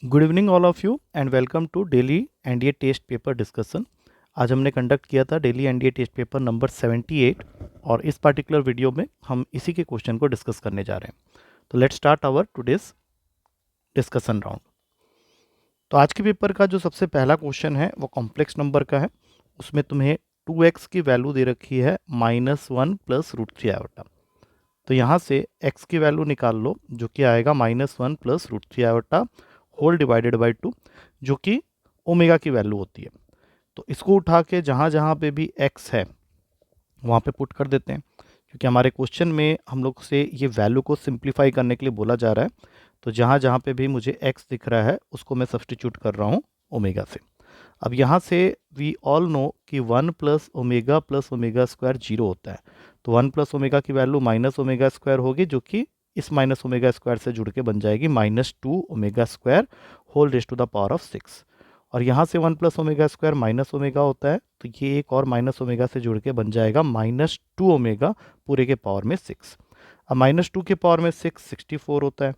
Good evening all of you and welcome to daily NDA test paper discussion. आज हमने conduct किया था daily NDA test paper number 78 और इस particular video में हम इसी के क्वेश्चन को डिस्कस करने जा रहे हैं। तो let's start our today's discussion round. तो आज के पेपर का जो सबसे पहला क्वेश्चन है वो कॉम्प्लेक्स नंबर का है। उसमें तुम्हें 2x की वैल्यू दे रखी है -1 प्लस √3 आयोटा। तो यहाँ से x की वैल्यू निकाल लो जो कि आएगा -1 plus √3 iota whole divided by 2, जो कि ओमेगा की वैल्यू होती है। तो इसको उठा के जहाँ जहाँ पे भी x है वहाँ पे पुट कर देते हैं, क्योंकि हमारे क्वेश्चन में हम लोग से ये वैल्यू को सिंप्लीफाई करने के लिए बोला जा रहा है। तो जहाँ जहाँ पे भी मुझे x दिख रहा है उसको मैं सब्सटीट्यूट कर रहा हूँ ओमेगा से। अब यहाँ से वी ऑल नो कि 1 प्लस ओमेगा स्क्वायर 0 होता है। तो 1 प्लस ओमेगा की वैल्यू माइनस ओमेगा स्क्वायर होगी, जो कि इस माइनस ओमेगा स्क्वायर से जुड़ के बन जाएगी -2 omega square whole raise to the power of 6। और यहाँ से 1 plus omega square minus omega होता है, तो ये एक और माइनस ओमेगा से जुड़ के बन जाएगा -2 ओमेगा पूरे के पावर में 6। अब -2 के पावर में 6 64 होता है,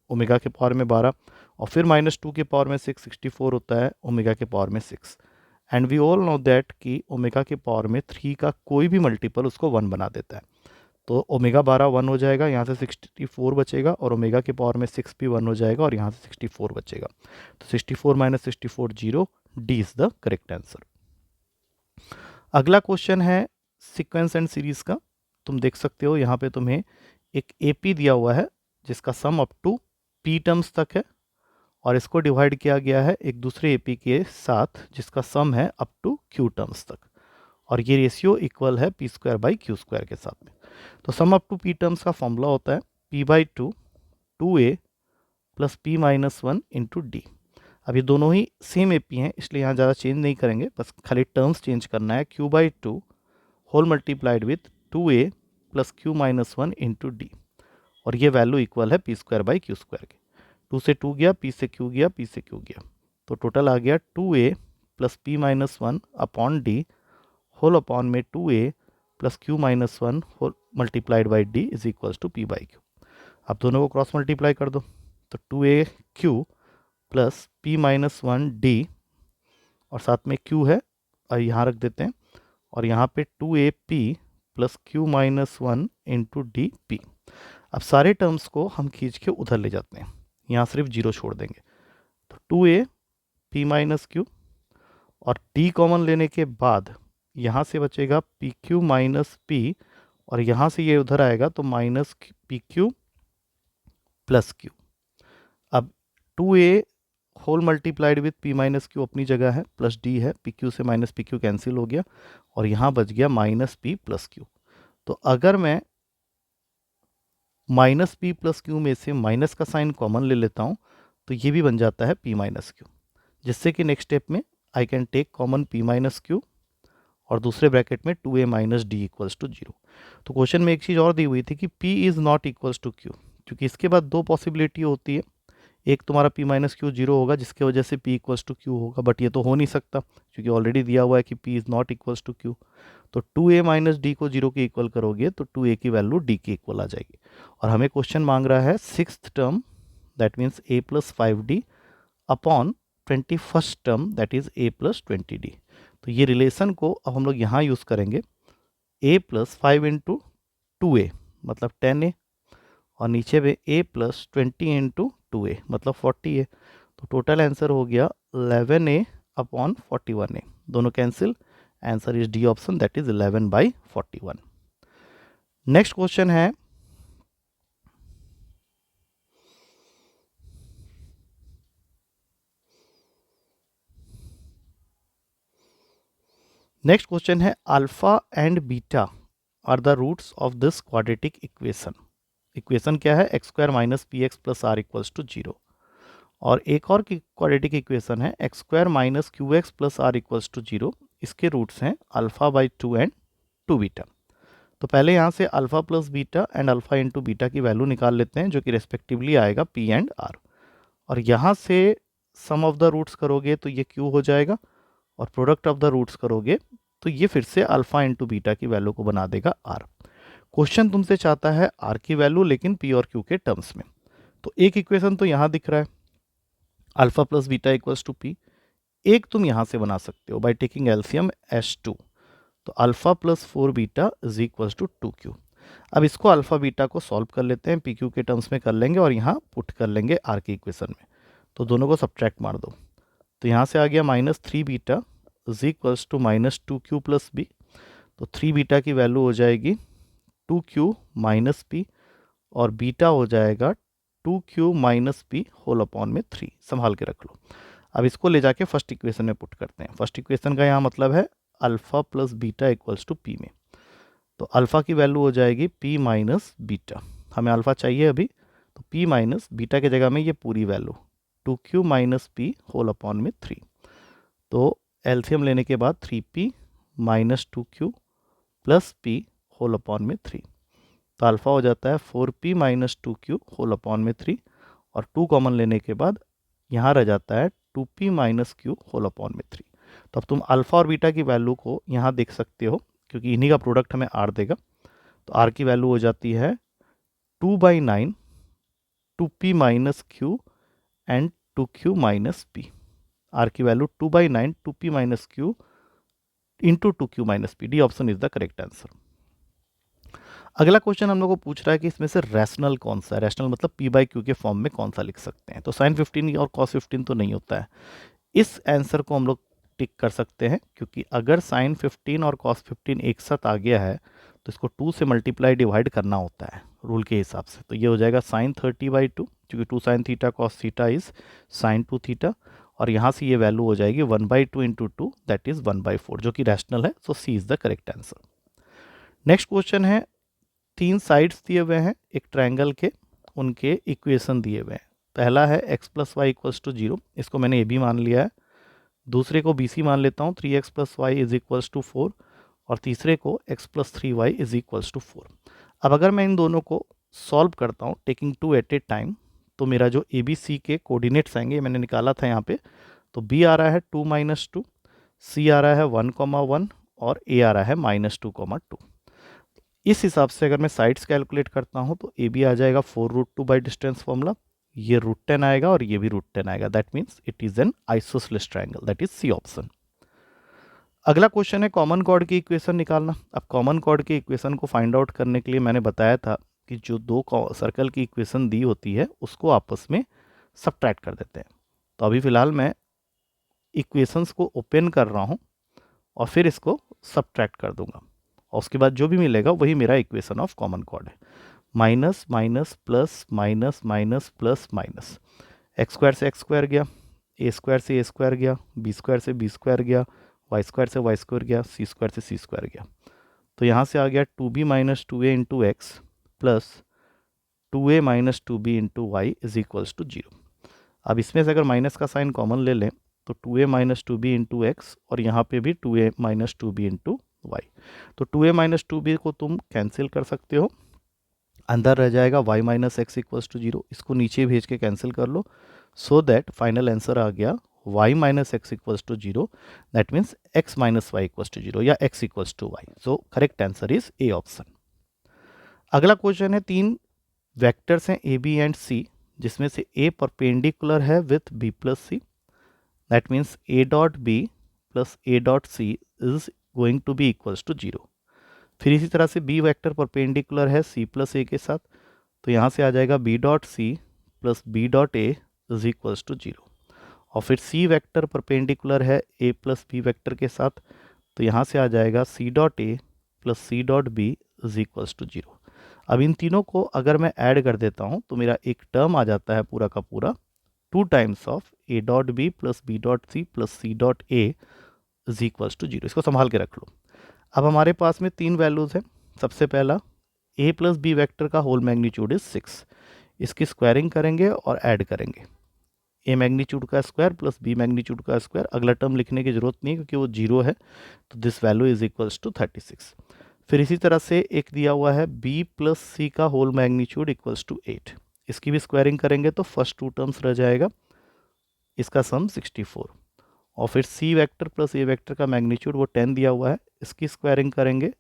ओमेगा के पावर में 12, और फिर -2 के पावर में 6 64 होता है, ओमेगा के पावर में 6। And we all know that कि ओमेगा के पावर में 3 का कोई भी मल्टीपल उसको 1 बना देता है। तो ओमेगा 12 1 हो जाएगा, यहाँ से 64 बचेगा, और ओमेगा के पावर में 6 भी 1 हो जाएगा और यहाँ से 64 बचेगा। तो 64 - 64 0, D is the correct answer. अगला क्वेश्चन है सीक्वेंस एंड सीरीज का। तुम देख सकते हो यहाँ पे तुम्हें एक एपी दिया हुआ है जिसका sum up to P terms तक है, और इसको डिवाइड किया गया है एक दूसरे एपी के साथ जिसका सम है अप टू क्यू टर्म्स तक, और ये रेशियो इक्वल है P square by Q square के साथ में। तो sum up to P terms का फॉर्मूला होता है p/2 2a plus p-1 into D. अब ये दोनों ही सेम एपी हैं, इसलिए यहाँ ज़्यादा चेंज नहीं करेंगे, बस खाली टर्म्स चेंज करना है। q/2 whole multiplied with 2a plus q-1 into D, और ये वैल्यू इक्वल है P square by Q square के। 2 से 2 गया, p से q गया, p से q गया, तो टोटल आ गया 2a plus p-1 upon D whole upon में 2a plus q-1 whole multiplied by D is equals to p by Q. अब दोनों को क्रॉस मल्टीप्लाई कर दो, तो 2aq प्लस p-1 डी, और साथ में q है और यहाँ रख देते हैं, और यहाँ पे 2ap plus q-1 into D P. अब सारे टर्म्स को हम खींच के उधर ले जाते हैं, यहाँ सिर्फ जीरो छोड़ देंगे। तो 2a p-q, और d कॉमन लेने के बाद यहाँ से बचेगा पी क्यू माइनस पी, और यहाँ से ये उधर आएगा तो minus P Q plus Q. अब 2a whole multiplied with p-q अपनी जगह है, प्लस d है, pq से -pq कैंसिल हो गया, और यहाँ बच गया -p प्लस q। तो अगर मैं -p प्लस q में से माइनस का साइन कॉमन ले लेता हूँ तो ये भी बन जाता है p-q, जिससे कि नेक्स्ट स्टेप में I can take common p-q और दूसरे ब्रैकेट में 2a minus D equals to 0। तो क्वेश्चन में एक चीज़ और दी हुई थी कि p is not equals to q, क्योंकि इसके बाद दो पॉसिबिलिटी होती है। एक तुम्हारा p-q 0 होगा जिसकी वजह से p इक्वल्स टू q होगा, बट ये तो हो नहीं सकता क्योंकि ऑलरेडी दिया हुआ है कि p is not equals to q। तो 2a माइनस डी को 0 के इक्वल करोगे तो 2a की वैल्यू d के इक्वल आ जाएगी, और हमें क्वेश्चन मांग रहा है sixth term that means a plus 5d upon 21st term that is a plus 20d। तो ये रिलेशन को अब हम लोग यहाँ यूज़ करेंगे, a प्लस 5 इंटू 2a मतलब 10a, और नीचे में a प्लस 20 इंटू 2a मतलब 40a। तो टोटल आंसर हो गया 11a अपॉन 41a, दोनों cancel, answer is D option that is 11/41। Next question है alpha and beta are the roots of this quadratic equation. Equation क्या है, X square minus P X plus R equals to 0। और एक और quadratic equation है X square minus Q X plus R equals to 0। इसके roots हैं alpha by 2 and 2 beta. तो पहले यहाँ से alpha plus beta and alpha into beta की वैल्यू निकाल लेते हैं, जो कि रेस्पेक्टिवली आएगा पी एंड आर। और यहाँ से सम ऑफ द रूट्स करोगे तो ये क्यू हो जाएगा, और प्रोडक्ट ऑफ द रूट्स करोगे तो ये फिर से अल्फा इंटू बीटा की वैल्यू को बना देगा आर। क्वेश्चन तुमसे चाहता है आर की वैल्यू लेकिन पी और क्यू के टर्म्स में। तो एक इक्वेशन तो यहाँ दिख रहा है, alpha plus beta equals to P. एक तुम यहाँ से बना सकते हो बाय टेकिंग एलसीएम S2, तो alpha plus 4 beta is equals to 2q। अब इसको अल्फ़ा बीटा को सॉल्व कर लेते हैं, पी क्यू के टर्म्स में कर लेंगे और यहाँ पुट कर लेंगे आर की इक्वेशन में, तो दोनों को सब्ट्रैक्ट मार दो। तो यहाँ से आ गया -3 beta is equals to -2q plus B. तो 3 बीटा की वैल्यू हो जाएगी 2q माइनस पी और बीटा हो जाएगा 2q minus P whole upon में 3। संभाल के रख लो। अब इसको ले जाके फर्स्ट इक्वेशन में पुट करते हैं। फर्स्ट इक्वेशन का यहाँ मतलब है alpha plus beta equals to P में। तो अल्फ़ा की वैल्यू हो जाएगी p माइनस बीटा, हमें अल्फ़ा चाहिए अभी, तो p माइनस बीटा की जगह में ये पूरी value 2q minus P whole upon में 3। तो एलसीएम लेने के बाद 3p minus 2q plus p whole upon में 3। तो अल्फ़ा हो जाता है 4p minus 2q whole upon में 3 और 2 कॉमन लेने के बाद यहाँ रह जाता है 2p minus q whole upon में 3। तो अब तुम अल्फ़ा और बीटा की वैल्यू को यहाँ देख सकते हो, क्योंकि इन्हीं का प्रोडक्ट हमें r देगा। तो r की वैल्यू हो जाती है 2/9 2p minus q and 2q minus p। r की value 2/9 2p minus q into 2q minus P. D option is the correct answer. अगला क्वेश्चन हम लोग को पूछ रहा है कि इसमें से रैशनल कौन सा है। रैशनल मतलब p/q के फॉर्म में कौन सा लिख सकते हैं। तो साइन 15 और कॉस 15 तो नहीं होता है। इस आंसर को हम लोग टिक कर सकते हैं, क्योंकि अगर साइन 15 और कॉस 15 एक साथ आ गया है तो इसको 2 से मल्टीप्लाई डिवाइड करना होता है रूल के हिसाब से। तो ये हो जाएगा साइन 30/2, क्योंकि 2 sine theta cos theta is sine 2 theta, और यहाँ से ये वैल्यू हो जाएगी 1/2 इंटू 2 दैट इज 1/4, जो कि रैशनल है। So C is the correct answer. Next question है, 3 साइड्स दिए हुए हैं एक ट्रायंगल के, उनके इक्वेशन दिए हुए हैं। पहला है x plus Y equals to 0, इसको मैंने ए बी मान लिया है। दूसरे को बी सी मान लेता हूँ, 3x plus Y is equals to 4, और तीसरे को x plus 3y is equals to 4। अब अगर मैं इन दोनों को सॉल्व करता हूँ टेकिंग 2 एट ए टाइम, तो मेरा जो ए बी सी के कोऑर्डिनेट्स आएंगे, मैंने निकाला था यहाँ पे, तो b आ रहा है 2 - 2, c आ रहा है 1, 1 और a आ रहा है -2, 2। इस हिसाब से अगर मैं साइड्स कैलकुलेट करता हूँ तो ए बी आ जाएगा 4√2 बाई डिस्टेंस फॉर्मूला, ये √10 आएगा और ये भी √10 आएगा। That means it is an isosceles triangle, that is C option. अगला क्वेश्चन है कॉमन कॉर्ड की इक्वेशन निकालना। अब कॉमन कॉर्ड की इक्वेशन को फाइंड आउट करने के लिए मैंने बताया था कि जो दो सर्कल की इक्वेशन दी होती है उसको आपस में सब्ट्रैक्ट कर देते हैं। तो अभी फिलहाल मैं इक्वेशंस को ओपन कर रहा हूँ और फिर इसको सब्ट्रैक्ट कर दूंगा, और उसके बाद जो भी मिलेगा वही मेरा इक्वेशन ऑफ कॉमन कॉर्ड है। Minus minus plus minus minus plus minus, x square से एक्स स्क्वायर गया, ए स्क्वायर से ए स्क्वायर गया, बी स्क्वायर से बी स्क्वायर गया, वाई स्क्वायर से वाई स्क्वायर गया, सी स्क्वायर से सी स्क्वायर गया। तो यहाँ से आ गया 2b minus 2a into X plus 2a minus 2b into Y is equals to 0। अब इसमें से अगर माइनस का साइन कॉमन ले लें तो 2a minus 2b into x, और यहाँ पे भी 2a minus 2b into Y. तो 2a माइनस 2b को तुम कैंसिल कर सकते हो, अंदर रह जाएगा y minus X equals to 0। इसको नीचे भेज के कैंसिल कर लो, सो दैट फाइनल आंसर आ गया y minus X equals to 0, that means x minus Y equals to 0 या x equals to Y. So correct answer is A option. अगला क्वेश्चन है, 3 वेक्टर्स हैं a b एंड c, जिसमें से a perpendicular है with b plus C, that means a dot b plus a dot c is going to be equals to 0। फिर इसी तरह से b वेक्टर परपेंडिकुलर है c प्लस a के साथ, तो यहाँ से आ जाएगा b dot c plus b dot a is equals to 0। और फिर c वेक्टर परपेंडिकुलर है a प्लस b वेक्टर के साथ, तो यहाँ से आ जाएगा c dot a plus c dot b is equals to 0। अब इन तीनों को अगर मैं ऐड कर देता हूँ तो मेरा एक टर्म आ जाता है पूरा का पूरा 2 times of a dot b plus b dot c plus c dot a is equals to 0। इसको संभाल के रख लो। अब हमारे पास में 3 वैल्यूज़ हैं। सबसे पहला a प्लस बी वैक्टर का होल मैग्नीट्यूड इज 6, इसकी स्क्वायरिंग करेंगे और ऐड करेंगे, a मैग्नीट्यूड का स्क्वायर प्लस b मैग्नीट्यूड का स्क्वायर। अगला टर्म लिखने की जरूरत नहीं है क्योंकि वो 0 है, तो this value is equals to 36। फिर इसी तरह से एक दिया हुआ है b प्लस सी का होल मैग्नीट्यूड इक्वल्स टू 8, इसकी भी स्क्वायरिंग करेंगे तो फर्स्ट 2 टर्म्स रह जाएगा, इसका सम 64। और फिर c vector plus a vector का मैग्नीट्यूड वो 10 दिया हुआ है, इसकी स्क्वायरिंग करेंगे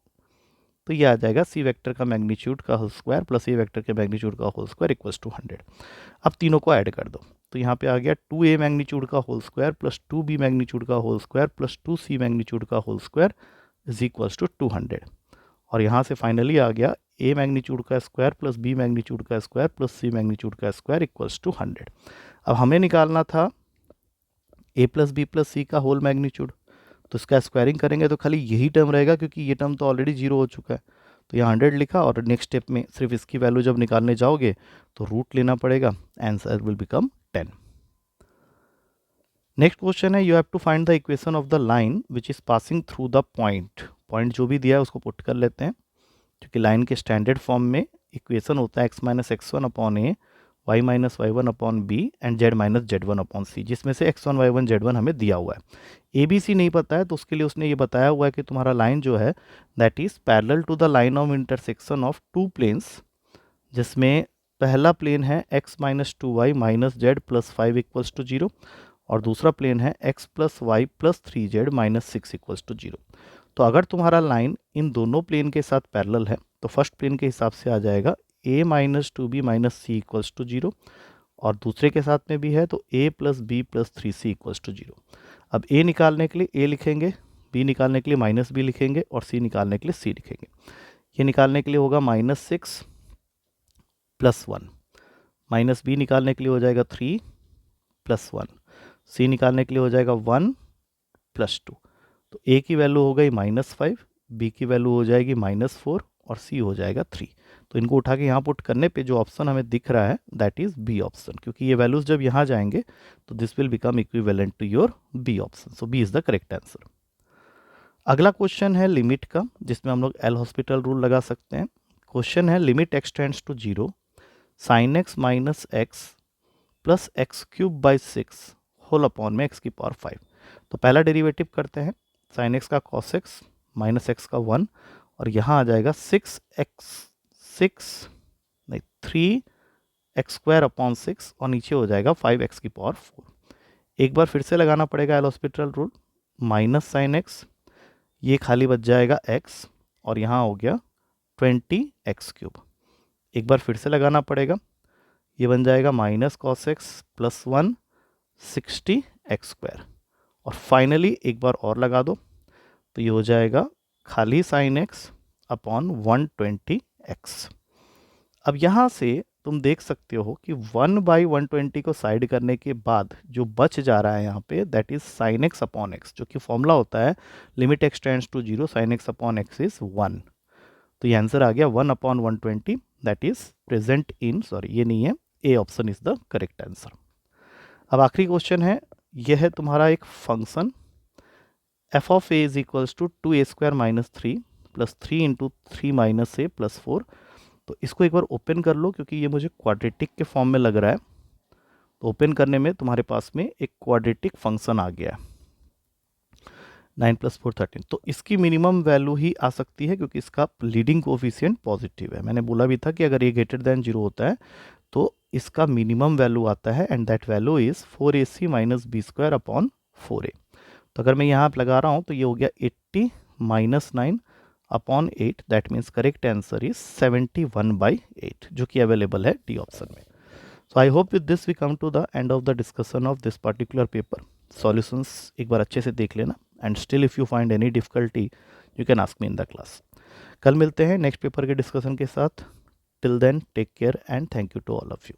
तो ये आ जाएगा c वेक्टर का मैग्नीट्यूड का whole square plus a vector के मैग्नीट्यूड का होल स्क्वायर इक्वल्स टू 100। अब तीनों को ऐड कर दो, तो यहाँ पे आ गया 2a मैग्नीट्यूड का whole square plus 2b magnitude का whole square plus 2c magnitude का whole square is equals to 200। और यहाँ से फाइनली आ गया a मैग्नीट्यूड का स्क्वायर प्लस b मैग्नीट्यूड का स्क्वायर प्लस c मैग्नीट्यूड का स्क्वायर इक्वल्स टू 100। अब हमें निकालना था a plus B plus C का होल मैग्नीट्यूड, तो इसका स्क्वायरिंग करेंगे तो खाली यही टर्म रहेगा क्योंकि ये टर्म तो ऑलरेडी 0 हो चुका है। तो यहाँ 100 लिखा और नेक्स्ट स्टेप में सिर्फ इसकी वैल्यू जब निकालने जाओगे तो रूट लेना पड़ेगा, answer will become 10। Next question है you have to find the equation of the line which is passing through the point. Point जो भी दिया है उसको पुट कर लेते हैं, क्योंकि लाइन के स्टैंडर्ड फॉर्म में इक्वेशन होता है x minus x1 upon A, y minus y1 upon B and z minus z1 upon C, जिसमें से x1 y1 z1 हमें दिया हुआ है। ए बी सी नहीं पता है तो उसके लिए उसने ये बताया हुआ है कि तुम्हारा लाइन जो है that is parallel to the line of intersection of two planes, जिसमें पहला प्लेन है x minus 2y minus Z plus 5 equals to 0 और दूसरा प्लेन है x plus Y plus 3z minus 6 equals to 0। तो अगर तुम्हारा लाइन इन दोनों प्लेन के साथ पैरेलल है तो फर्स्ट प्लेन के हिसाब से आ जाएगा a minus 2b minus C equals to 0 और दूसरे के साथ में भी है तो a plus B plus 3c equals to 0। अब a निकालने के लिए a लिखेंगे, b निकालने के लिए माइनस b लिखेंगे और c निकालने के लिए c लिखेंगे। ये निकालने के लिए होगा माइनस 6 प्लस 1, माइनस b निकालने के लिए हो जाएगा 3 प्लस 1, c निकालने के लिए हो जाएगा 1 प्लस 2। तो a की वैल्यू हो गई माइनस 5, b की वैल्यू हो जाएगी माइनस 4 और c हो जाएगा 3। तो इनको उठा के यहाँ पुट करने पे जो ऑप्शन हमें दिख रहा है दैट इज़ बी ऑप्शन, क्योंकि ये वैल्यूज़ जब यहाँ जाएंगे तो this will become equivalent to your B option. So B is the correct answer. अगला क्वेश्चन है लिमिट का, जिसमें हम लोग एल हॉस्पिटल रूल लगा सकते हैं। क्वेश्चन है limit X tends to 0 sine X minus X plus X cube by 6 whole upon में एक्स की पावर 5। तो पहला डेरिवेटिव करते हैं, साइन एक्स का कॉस एक्स माइनस एक्स का 1 और यहाँ आ जाएगा 3 एक्स स्क्वायर अपॉन 6 और नीचे हो जाएगा 5x की पावर 4। एक बार फिर से लगाना पड़ेगा L hospital rule, minus sine x, ये खाली बच जाएगा x और यहाँ हो गया 20x क्यूब। एक बार फिर से लगाना पड़ेगा, ये बन जाएगा minus cos x plus 1 60x square और फाइनली एक बार और लगा दो तो ये हो जाएगा खाली साइन एक्स अपॉन 120x। अब यहाँ से तुम देख सकते हो कि 1/120 को साइड करने के बाद जो बच जा रहा है यहाँ पे that is sine X upon X, जो कि फॉर्मूला होता है limit X tends to 0 sine X upon X is 1। तो ये आंसर आ गया 1/120 that is present in, sorry ये नहीं है, A option is the correct answer. अब आखिरी क्वेश्चन है, यह है तुम्हारा एक function F of A is equals to 2a square minus 3 plus 3 into 3 minus A plus 4। तो इसको एक बार ओपन कर लो क्योंकि ये मुझे क्वाड्रेटिक के फॉर्म में लग रहा है। तो ओपन करने में तुम्हारे पास में एक क्वाड्रेटिक फंक्शन आ गया है 9 + 4 13। तो इसकी मिनिमम वैल्यू ही आ सकती है क्योंकि इसका लीडिंग कोफिशिएंट पॉजिटिव है। मैंने बोला भी था कि अगर ये ग्रेटर देन 0 होता है तो इसका मिनिमम वैल्यू आता है and that value is 4ac minus B square upon 4a। तो अगर मैं यहाँ लगा रहा हूँ तो ये हो गया 80 minus 9 upon 8, that means correct answer is 71/8 जो कि अवेलेबल है डी ऑप्शन में। So I hope with this we come to the end of the discussion of this particular paper. Solutions एक बार अच्छे से देख लेना and still if you find any difficulty you can ask me in the class. कल मिलते हैं next paper के डिस्कशन के साथ। Till then take care and thank you to all of you.